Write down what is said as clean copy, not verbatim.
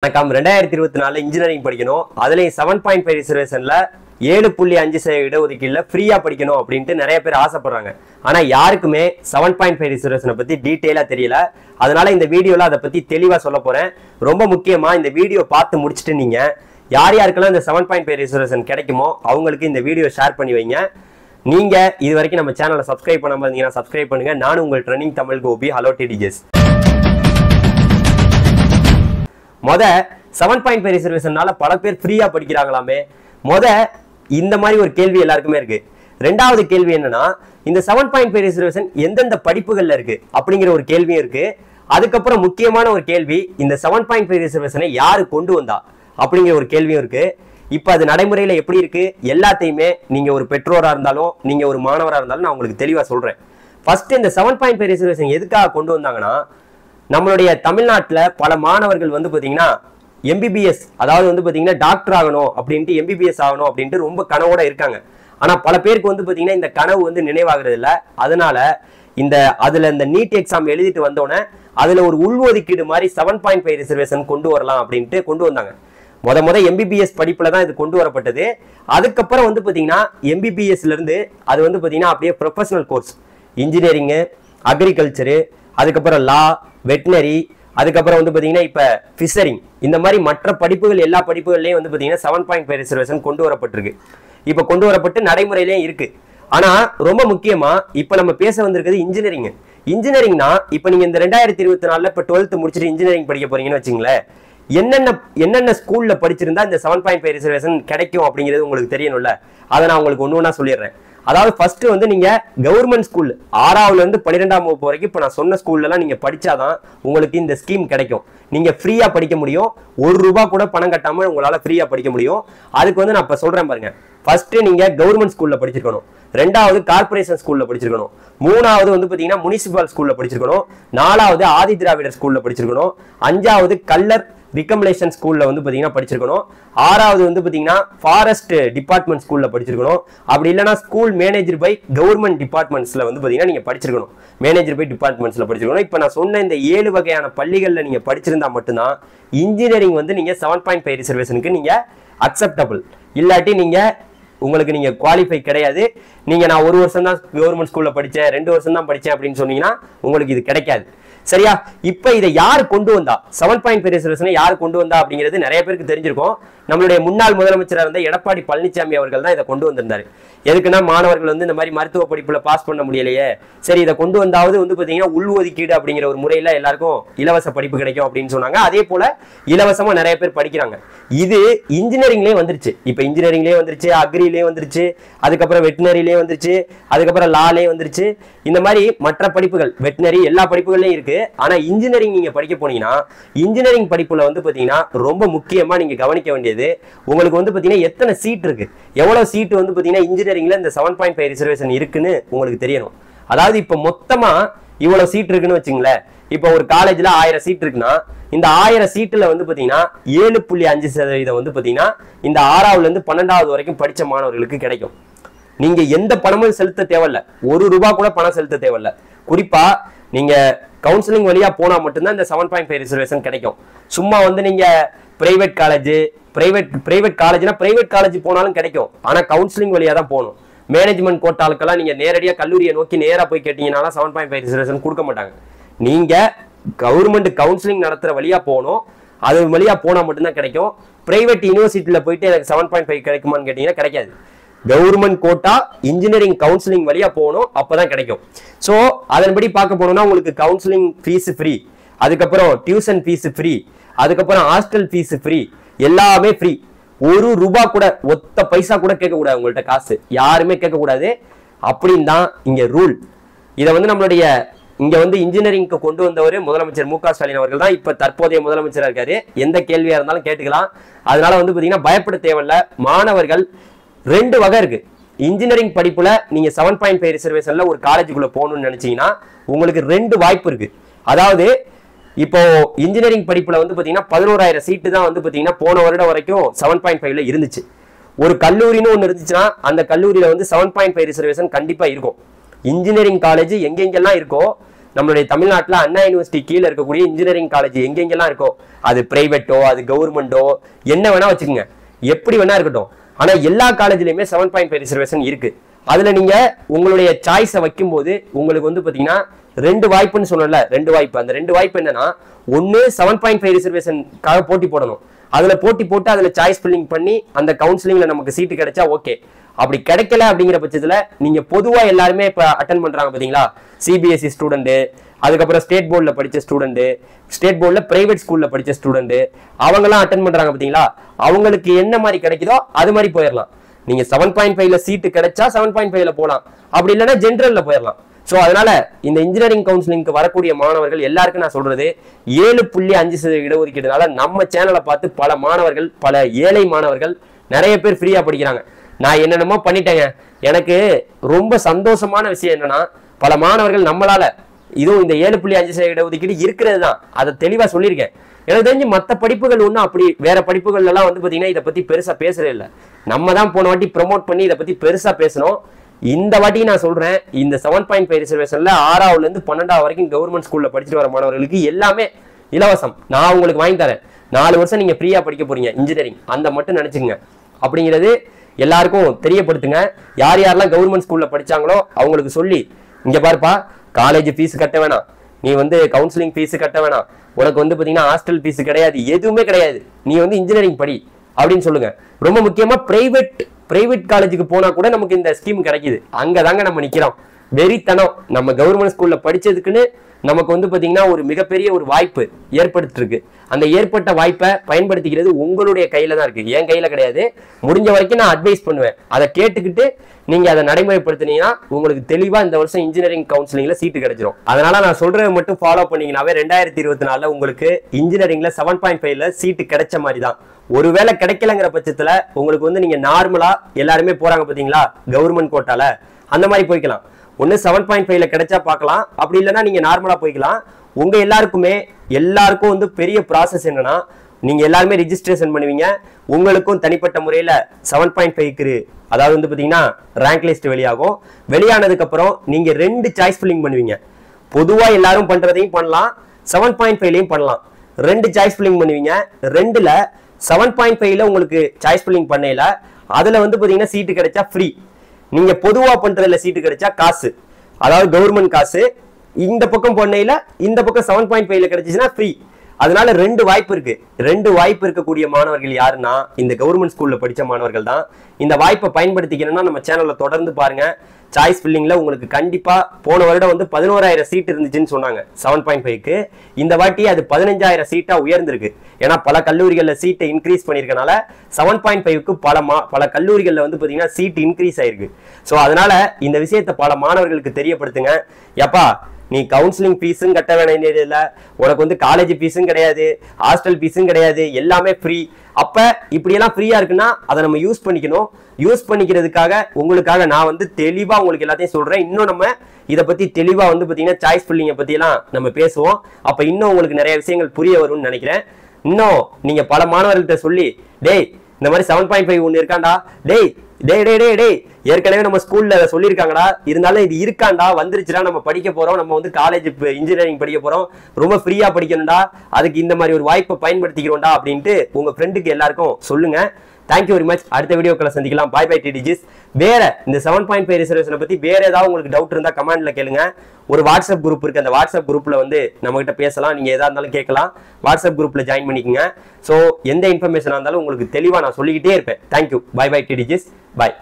வணக்கம் 2024 இன்ஜினியரிங் படிக்கணும் அதுலயும் 7.5 ரிசர்வேஷன்ல 7.5% இடஒதுக்கீடுல ஃப்ரீயா படிக்கணும் அப்படின்ட்டு நிறைய பேர் ஆசைப்படுறாங்க. ஆனா யாருக்குமே 7.5 ரிசர்வேஷனை பத்தி டீடைலா தெரியல. அதனால இந்த வீடியோல அதை பத்தி தெளிவா சொல்ல போறேன். ரொம்ப முக்கியமா இந்த வீடியோ பார்த்து முடிச்சுட்டு நீங்க யார் யாருக்கெல்லாம் இந்த 7.5 ரிசர்வேஷன் கிடைக்குமோ அவங்களுக்கு இந்த வீடியோ ஷேர் பண்ணி வைங்க. நீங்க இது வரைக்கும் நம்ம சேனலை சப்ஸ்கிரைப் பண்ணாம இருந்தீங்கன்னா சப்ஸ்கிரைப் பண்ணுங்க. நான் உங்கள் ட்ரெண்டிங் தமிழ் கோபி. ஹலோ டிடிஜஸ். 7.5 ரிசர்வேஷனால பல பேர் ஃப்ரீயா படிக்கிறாங்களாமே. இந்த மாதிரி ஒரு கேள்வி எல்லாருக்குமே இருக்கு. ரெண்டாவது கேள்வி என்னன்னா, இந்த 7.5 ரிசர்வேஷன் எந்தெந்த படிப்புகள்ல இருக்கு அப்படிங்கிற ஒரு கேள்வியும் இருக்கு. அதுக்கப்புறம் முக்கியமான ஒரு கேள்வி, இந்த 7.5 ரிசர்வேஷனை யாரு கொண்டு வந்தா அப்படிங்கிற ஒரு கேள்வியும் இருக்கு. இப்ப அது நடைமுறையில எப்படி இருக்கு எல்லாத்தையுமே நீங்க ஒரு பெற்றோரா இருந்தாலும் நீங்க ஒரு மாணவரா இருந்தாலும் நான் உங்களுக்கு தெளிவா சொல்றேன். ஃபர்ஸ்ட் இந்த 7.5 ரிசர்வேஷன் எதுக்காக கொண்டு வந்தாங்கன்னா, நம்மளுடைய தமிழ்நாட்டில் பல மாணவர்கள் வந்து பார்த்தீங்கன்னா எம்பிபிஎஸ், அதாவது வந்து பார்த்தீங்கன்னா டாக்டர் ஆகணும் அப்படின்ட்டு, எம்பிபிஎஸ் ஆகணும் அப்படின்ட்டு ரொம்ப கனவோட இருக்காங்க. ஆனால் பல பேருக்கு வந்து பார்த்தீங்கன்னா இந்த கனவு வந்து நினைவாகிறது இல்லை. அதனால இந்த நீட் எக்ஸாம் எழுதிட்டு வந்தோடனே அதில் ஒரு உள்ஒதுக்கீடு மாதிரி 7.5 ரிசர்வேஷன் கொண்டு வரலாம் அப்படின்ட்டு கொண்டு வந்தாங்க. எம்பிபிஎஸ் படிப்புல தான் இது கொண்டு வரப்பட்டது. அதுக்கப்புறம் வந்து பார்த்தீங்கன்னா எம்பிபிஎஸ்ல இருந்து அது வந்து பார்த்தீங்கன்னா அப்படியே ப்ரொஃபஷனல் கோர்ஸ், இன்ஜினியரிங்கு, அக்ரிகல்ச்சரு, அதுக்கப்புறம் லா, வெட்டினரி, அதுக்கப்புறம் வந்து பாத்தீங்கன்னா இப்ப ஃபிஷரிங், இந்த மாதிரி மற்ற படிப்புகள் எல்லா படிப்புகள்லயும் வந்து பாத்தீங்கன்னா 7.5 ரிசர்வேஷன் கொண்டு வரப்பட்டிருக்கு. இப்ப கொண்டு வரப்பட்டு நடைமுறையிலேயே இருக்கு. ஆனா ரொம்ப முக்கியமா இப்ப நம்ம பேச வந்திருக்கிறது இன்ஜினியரிங். இன்ஜினியரிங்னா இப்ப நீங்க இந்த 2024 இப்ப 12th முடிச்சுட்டு இன்ஜினியரிங் படிக்க போறீங்கன்னு வச்சுங்களேன், என்னென்ன ஸ்கூல்ல படிச்சிருந்தா இந்த 7.5 ரிசர்வேஷன் கிடைக்கும் அப்படிங்கிறது உங்களுக்கு தெரியணும்ல. அதை நான் உங்களுக்கு ஒண்ணு சொல்லிடுறேன். அதாவது ஃபர்ஸ்ட் வந்து நீங்க கவர்மெண்ட் ஸ்கூல் 6ஆவதுல இருந்து 12ஆம் வகுப்பு வரைக்கும் இப்ப நான் சொன்ன ஸ்கூல்ல எல்லாம் நீங்க படிச்சாதான் உங்களுக்கு இந்த ஸ்கீம் கிடைக்கும். நீங்க ஃப்ரீயா படிக்க முடியும். ₹1 கூட பணம் கட்டாம உங்களால ஃப்ரீயா படிக்க முடியும். அதுக்கு வந்து நான் இப்ப சொல்றேன் பாருங்க. ஃபர்ஸ்ட் நீங்க கவர்மெண்ட் ஸ்கூல்ல படிச்சிருக்கணும், ரெண்டாவது கார்பரேஷன் ஸ்கூல்ல படிச்சிருக்கணும், மூணாவது வந்து பாத்தீங்கன்னா முனிசிபல் ஸ்கூல்ல படிச்சிருக்கணும், நாலாவது ஆதி திராவிடர் ஸ்கூல்ல படிச்சிருக்கணும், அஞ்சாவது கல்லர் ரிகமலேஷன் ஸ்கூல்ல வந்து பாத்தீங்கன்னா படிச்சிருக்கணும், ஆறாவது வந்து பாத்தீங்கன்னா ஃபாரஸ்ட் டிபார்ட்மெண்ட் ஸ்கூல்ல படிச்சிருக்கணும். அப்படி இல்லைன்னா ஸ்கூல் மேனேஜர் பை கவர்மெண்ட் டிபார்ட்மெண்ட்ஸ்ல வந்து பாத்தீங்கன்னா நீங்க படிச்சிருக்கணும், மேனேஜர் பை டிபார்ட்மெண்ட்ஸ்ல படிச்சிருக்கணும். இப்ப நான் சொன்ன இந்த 7 வகையான பள்ளிகள்ல நீங்க படிச்சிருந்தா மட்டும்தான் இன்ஜினியரிங் வந்து நீங்க 7.5 ரிசர்வேஷனுக்கு நீங்க அக்செப்டபிள். இல்லாட்டி உங்களுக்கு நீங்க குவாலிஃபை கிடையாது. நீங்க நான் 1 வருஷம் தான் கவர்மெண்ட் ஸ்கூல்ல படிச்சேன், 2 வருஷம் தான் படிச்சேன் அப்படின்னு சொன்னீங்கன்னா உங்களுக்கு இது கிடைக்காது. சரியா? இப்ப இதை யாரு கொண்டு வந்தா, 7.5 ரிசர்வேஷனை யாரு கொண்டு வந்தா அப்படிங்கிறது நிறைய பேருக்கு தெரிஞ்சிருக்கும். நம்மளுடைய முன்னாள் முதலமைச்சராக இருந்த எடப்பாடி பழனிசாமி அவர்கள் தான் இதை கொண்டு வந்திருந்தாரு. எதுக்குன்னா, மாணவர்கள் வந்து இந்த மாதிரி மருத்துவ படிப்புல பாஸ் பண்ண முடியலையே, சரி இதை கொண்டு வந்தாவது வந்து பாத்தீங்கன்னா உள்ஒதுக்கீடு அப்படிங்கிற ஒரு முறையில எல்லாருக்கும் இலவச படிப்பு கிடைக்கும் அப்படின்னு சொன்னாங்க. அதே போல இலவசமா நிறைய பேர் படிக்கிறாங்க. இது இன்ஜினியரிங்லயே வந்துருச்சு. இப்ப இன்ஜினியரிங்லயே வந்துருச்சு, அக்ரிலயே வந்துருச்சு, அதுக்கப்புறம் வெட்டினரிலயே வந்துருச்சு, அதுக்கப்புறம் லாலே வந்துருச்சு. இந்த மாதிரி மற்ற படிப்புகள், வெட்டினரி எல்லா படிப்புகள்லயும் இருக்கு. ஆனா இன்ஜினியரிங் நீங்க படிக்க போனீங்கன்னா, இன்ஜினியரிங் படிப்புல வந்து பாத்தீங்கன்னா ரொம்ப முக்கியமா நீங்க கவனிக்க வேண்டியது, உங்களுக்கு வந்து பாத்தீங்கன்னா எத்தனை சீட் இருக்கு, எவ்வளவு சீட் வந்து பாத்தீங்கன்னா இன்ஜினியரிங்ல இந்த 7.5 ரிசர்வேஷன் இருக்குன்னு உங்களுக்கு தெரியணும். அதாவது இப்ப மொத்தமா இவ்வளவு சீட் இருக்குன்னு வச்சுங்களேன். இப்ப ஒரு காலேஜ்ல 1000 சீட் இருக்குன்னா, இந்த 1000 சீட்டுல வந்து பாத்தீங்கன்னா 7.5% வந்து பாத்தீங்கன்னா இந்த 6ஆவதுல இருந்து 12ஆவது வரைக்கும் படிச்ச மாணவர்களுக்கு கிடைக்கும். நீங்க எந்த பணமும் செலுத்த தேவையில்ல, ₹1 கூட பணம் செலுத்த தேவையில்ல. குறிப்பா நீங்க கவுன்சிலிங் வழியா போனா மட்டும்தான் இந்த 7.5 ரிசர்வேஷன் கிடைக்கும். சும்மா வந்து நீங்க பிரைவேட் காலேஜ்னா பிரைவேட் காலேஜ் போனாலும் கிடைக்கும். ஆனா கவுன்சிலிங் வழியா தான் போகணும். மேனேஜ்மெண்ட் கோட்டாளுக்கெல்லாம் நீங்க நேரடியா கல்லூரியை நோக்கி நேரா போய் கேட்டீங்கன்னா 7.5 ரிசர்வேஷன் கொடுக்க மாட்டாங்க. நீங்க கவர்மெண்ட் கவுன்சிலிங் நடத்துற வழியா போகணும். அது வழியா போனா மட்டும்தான் கிடைக்கும். பிரைவேட் யூனிவர்சிட்டியில போயிட்டு எனக்கு 7.5 கிடைக்குமான்னு கேட்டீங்கன்னா கிடைக்காது. கவர்மெண்ட் கோட்டா இன்ஜினியரிங் கவுன்சிலிங் வழியா போகணும், அப்பதான் கிடைக்கும். சோ அதன்படி பார்க்க போனோம்னா உங்களுக்கு கவுன்சிலிங் ஃபீஸ் ஃப்ரீ, அதுக்கப்புறம் டியூஷன் ஃபீஸ் ஃப்ரீ, அதுக்கப்புறம் ஹாஸ்டல் ஃபீஸ் ஃப்ரீ, எல்லாமே ஃப்ரீ. ₹1 கூட, ஒத்த பைசா கூட கேட்க கூடாது. உங்கள்ட்ட காசு யாருமே கேட்க கூடாது. அப்படின்னு தான் இங்க ரூல். இதை வந்து நம்மளுடைய இங்க வந்து இன்ஜினியரிங்க்கு கொண்டு வந்தவர் முதலமைச்சர் மு.க. ஸ்டாலின் அவர்கள் தான். இப்ப தற்போதைய முதலமைச்சரா இருக்காரு. எந்த கேள்வியா இருந்தாலும் கேட்டுக்கலாம். அதனால வந்து பாத்தீங்கன்னா பயப்பட தேவையில்ல. மாணவர்கள் 2 வகை இருக்கு. இன்ஜினியரிங் படிப்புல நீங்க 7.5 ரிசர்வேஷன்ல ஒரு காலேஜுக்குள்ள போகணும்னு நினைச்சீங்கன்னா உங்களுக்கு 2 வாய்ப்பு இருக்கு. அதாவது இப்போ இன்ஜினியரிங் படிப்புல வந்து பாத்தீங்கன்னா 11,000 சீட்டு தான் வந்து பாத்தீங்கன்னா போன வருடம் வரைக்கும் 7.5ல இருந்துச்சு. ஒரு கல்லூரின்னு ஒண்ணு இருந்துச்சுன்னா அந்த கல்லூரியில வந்து 7.5 ரிசர்வேஷன் கண்டிப்பா இருக்கும். இன்ஜினியரிங் காலேஜ் எங்கெங்கெல்லாம் இருக்கோ நம்மளுடைய தமிழ்நாட்டில் அண்ணா யூனிவர்சிட்டி கீழே இருக்கக்கூடிய இன்ஜினியரிங் காலேஜ் எங்கெங்கெல்லாம் இருக்கோ, அது பிரைவேட்டோ அது கவர்மெண்டோ என்ன வேணா வச்சுக்கோங்க, எப்படி வேணா இருக்கட்டும், ஆனா எல்லா காலேஜ்லயுமே 7.5 ரிசர்வேஷன் இருக்கு. அதுல நீங்க உங்களுடைய சாய்ஸை வைக்கும்போது உங்களுக்கு வந்து பாத்தீங்கன்னா 2 வாய்ப்புன்னு சொன்னல, 2 வாய்ப்பு. அந்த 2 வாய்ப்பு என்னன்னா, ஒன்னு 7.5 ரிசர்வேஷனுக்காக போட்டி போடணும், அதுல போட்டி போட்டு அதுல சாய்ஸ் ஃபில்லிங் பண்ணி அந்த கவுன்சிலிங்ல நமக்கு சீட்டு கிடைச்சா ஓகே. அப்படி கிடைக்கல அப்படிங்கிற பட்சத்துல நீங்க பொதுவா எல்லாருமே இப்ப அட்டன் பண்றாங்க பாத்தீங்களா, சிபிஎஸ்இ ஸ்டூடெண்ட், அதுக்கப்புறம் ஸ்டேட் போர்டில் படிச்ச ஸ்டூடெண்ட், ஸ்டேட் போர்டில் பிரைவேட் ஸ்கூல்ல படிச்ச ஸ்டூடெண்ட், அவங்கெல்லாம் அட்டன் பண்றாங்க பாத்தீங்களா, அவங்களுக்கு என்ன மாதிரி கிடைக்குதோ அது மாதிரி போயிடலாம். நீங்க 7.5ல சீட்டு கிடைச்சா 7.5ல போகலாம், அப்படி இல்லைன்னா ஜென்ரல்ல போயிடலாம். ஸோ அதனால இந்த இன்ஜினியரிங் கவுன்சிலிங்க்கு வரக்கூடிய மாணவர்கள் எல்லாருக்கும் நான் சொல்றது 7.5% இடஒதுக்கீடுனால நம்ம சேனலை பார்த்து பல மாணவர்கள், பல ஏழை மாணவர்கள் நிறைய பேர் ஃப்ரீயா படிக்கிறாங்க. நான் என்னென்னமோ பண்ணிட்டேங்க. எனக்கு ரொம்ப சந்தோஷமான விஷயம் என்னன்னா, பல மாணவர்கள் நம்மளால இதுவும் இந்த 7.5% இடஒதுக்கீடு இருக்கிறது தான், அதை தெளிவா சொல்லியிருக்கேன். எனக்கு தெரிஞ்சு மற்ற படிப்புகள் ஒன்றும் அப்படி வேற படிப்புகள் எல்லாம் வந்து பாத்தீங்கன்னா இதை பத்தி பெருசா பேசுறதே இல்லை. நம்ம தான் போன வாட்டி ப்ரொமோட் பண்ணி இதை பத்தி பெருசா பேசணும். இந்த வாட்டி நான் சொல்றேன், இந்த 7.5 ரிசர்வேஷன்ல 6ஆவதுல இருந்து 12ஆவது வரைக்கும் கவர்மெண்ட் ஸ்கூல்ல படிச்சுட்டு வர மாணவர்களுக்கு எல்லாமே இலவசம். நான் உங்களுக்கு வாங்கி தரேன். 4 வருஷம் நீங்க ஃப்ரீயா படிக்க போறீங்க இன்ஜினியரிங், அந்த மட்டும் நினைச்சுங்க. அப்படிங்கிறது எல்லாருக்கும் தெரியப்படுத்துங்க. யார் யாரெல்லாம் கவர்மெண்ட் ஸ்கூல்ல படிச்சாங்களோ அவங்களுக்கு சொல்லி, இங்க பாருப்பா, காலேஜ் ஃபீஸ் கட்ட வேணாம், நீ வந்து கவுன்சிலிங் ஃபீஸ் கட்ட வேணாம், உனக்கு வந்து பாத்தீங்கன்னா ஹாஸ்டல் ஃபீஸ் கிடையாது, எதுவுமே கிடையாது, நீ வந்து இன்ஜினியரிங் படி அப்படின்னு சொல்லுங்க. ரொம்ப முக்கியமா பிரைவேட் காலேஜுக்கு போனா கூட நமக்கு இந்த ஸ்கீம் கிடைக்குது. அங்கதாங்க நம்ம நிக்கிறோம். வெறித்தனம். நம்ம கவர்மெண்ட் ஸ்கூல்ல படிச்சதுக்குன்னு நமக்கு வந்து பாத்தீங்கன்னா ஒரு மிகப்பெரிய ஒரு வாய்ப்பு ஏற்படுத்தி இருக்கு. அந்த ஏற்பட்ட வாய்ப்பை பயன்படுத்திக்கிறது உங்களுடைய கையில தான் இருக்கு, என் கையில கிடையாது. முடிஞ்ச வரைக்கும் நான் அட்வைஸ் பண்ணுவேன், அதை கேட்டுக்கிட்டு நீங்க அதை நடைமுறைப்படுத்தினீங்கன்னா உங்களுக்கு தெளிவா இந்த வருஷம் இன்ஜினியரிங் கவுன்சிலிங்ல சீட்டு கிடைச்சிரும். அதனால நான் சொல்றதை மட்டும் ஃபாலோ பண்ணீங்கன்னாவே 2024 உங்களுக்கு இன்ஜினியரிங்ல 7.5ல சீட்டு கிடைச்ச மாதிரி தான். ஒருவேளை கிடைக்கலங்கிற பட்சத்துல உங்களுக்கு வந்து நீங்க நார்மலா எல்லாருமே போறாங்க பாத்தீங்களா கவர்மெண்ட் கோட்டால, அந்த மாதிரி போய்க்கலாம். ஒன்னு 7.5ல கிடைச்சா பார்க்கலாம், அப்படி இல்லைன்னா நீங்க நார்மலா போய்க்கலாம். உங்க எல்லாருக்கும் வந்து பெரிய ப்ராசஸ் என்னன்னா, நீங்க எல்லாருமே ரிஜிஸ்ட்ரேஷன் பண்ணுவீங்க. உங்களுக்கும் தனிப்பட்ட முறையில 7.5க்கு அதாவது வந்து பாத்தீங்கன்னா ரேங்க் லிஸ்ட் வெளியாகும். வெளியானதுக்கு அப்புறம் நீங்க 2 சாய்ஸ் ஃபில்லிங் பண்ணுவீங்க. பொதுவா எல்லாரும் பண்றதையும் பண்ணலாம், 7.5லையும் பண்ணலாம். 2 சாய்ஸ் ஃபில்லிங் பண்ணுவீங்க. 2ல 7.5ல உங்களுக்கு சாய்ஸ் ஃபில்லிங் பண்ணையில அதுல வந்து பாத்தீங்கன்னா சீட்டு கிடைச்சா ஃப்ரீ. நீங்க பொதுவா பண்றதுல சீட்டு கிடைச்சா காசு, அதாவது கவர்மெண்ட் காசு. இந்த பக்கம் பண்ணையில இந்த பக்கம் 7.5ல கிடைச்சிச்சுன்னா ஃப்ரீ. அதனால 2 வாய்ப்பு இருக்கு. 2 வாய்ப்பு இருக்கக்கூடிய மாணவர்கள் யாருன்னா இந்த கவர்மெண்ட் ஸ்கூல்ல படிச்ச மாணவர்கள் தான். இந்த வாய்ப்பை பயன்படுத்திக்கணும்னா நம்ம சேனல்ல தொடர்ந்து பாருங்க. சாய்ஸ் ஃபில்லிங்ல உங்களுக்கு கண்டிப்பா போன வருடம் வந்து 11,000 சீட் இருந்துச்சுன்னு சொன்னாங்க 7.5க்கு. இந்த வாட்டி அது 15,000 சீட்டா உயர்ந்திருக்கு. ஏன்னா பல கல்லூரிகள்ல சீட்டை இன்க்ரீஸ் பண்ணிருக்கனால 7.5க்கு பல கல்லூரிகள்ல வந்து பாத்தீங்கன்னா சீட் இன்க்ரீஸ் ஆயிருக்கு. ஸோ அதனால இந்த விஷயத்தை பல மாணவர்களுக்கு தெரியப்படுத்துங்க. எப்பா, நீ கவுன்சிலிங் ஃபீஸும் கட்ட வேண்டியது இல்லை, உனக்கு வந்து காலேஜ் ஃபீஸும் கிடையாது, ஹாஸ்டல் ஃபீஸும் கிடையாது, எல்லாமே ஃப்ரீ. அப்ப இப்படியெல்லாம் ஃப்ரீயா இருக்குன்னா அதை நம்ம யூஸ் பண்ணிக்கணும். யூஸ் பண்ணிக்கிறதுக்காக உங்களுக்காக நான் வந்து தெளிவா உங்களுக்கு எல்லாத்தையும் சொல்றேன். இன்னும் நம்ம இதை பத்தி தெளிவா வந்து பாத்தீங்கன்னா சாய்ஸ் ஃபில்லிங்கை பத்தி எல்லாம் நம்ம பேசுவோம். அப்ப இன்னும் உங்களுக்கு நிறைய விஷயங்கள் புரிய வரும்னு நினைக்கிறேன். இன்னும் நீங்க பல மாணவர்கள்ட்ட சொல்லி, டேய் இந்த மாதிரி 7.5 ஒன்று இருக்காண்டா, டேய் டேய் டேய் டேய் டேய் ஏற்கனவே நம்ம ஸ்கூல்ல சொல்லியிருக்காங்கடா, இருந்தாலும் இது இருக்காண்டா, வந்துருச்சுடா, நம்ம படிக்க போறோம், நம்ம வந்து காலேஜ் இன்ஜினியரிங் படிக்க போறோம், ரொம்ப ஃப்ரீயா படிக்கணும்டா, அதுக்கு இந்த மாதிரி ஒரு வாய்ப்பை பயன்படுத்திக்கிறோம்டா அப்படின்ட்டு உங்க ஃப்ரெண்டுக்கு எல்லாருக்கும் சொல்லுங்க. Thank you very much. அடுத்த வீடியோக்களை சந்திக்கலாம். பாய் பாய் டிடிஜிஸ். வேற இந்த 7.5 ரிசர்வேஷனை பத்தி வேற ஏதாவது உங்களுக்கு டவுட் இருந்தா கமெண்ட்ல கேளுங்க. ஒரு வாட்ஸ்அப் குரூப் இருக்கு, அந்த வாட்ஸ்அப் குரூப்ல வந்து நம்ம கிட்ட பேசலாம். நீங்க எதா இருந்தாலும் கேட்கலாம். வாட்ஸ்அப் குரூப்ல ஜாயின் பண்ணிக்கோங்க. ஸோ எந்த இன்ஃபர்மேஷனா இருந்தாலும் உங்களுக்கு தெளிவா நான் சொல்லிக்கிட்டே இருப்பேன். தேங்க்யூ. பாய் பாய் டிடிஜிஸ். பாய்.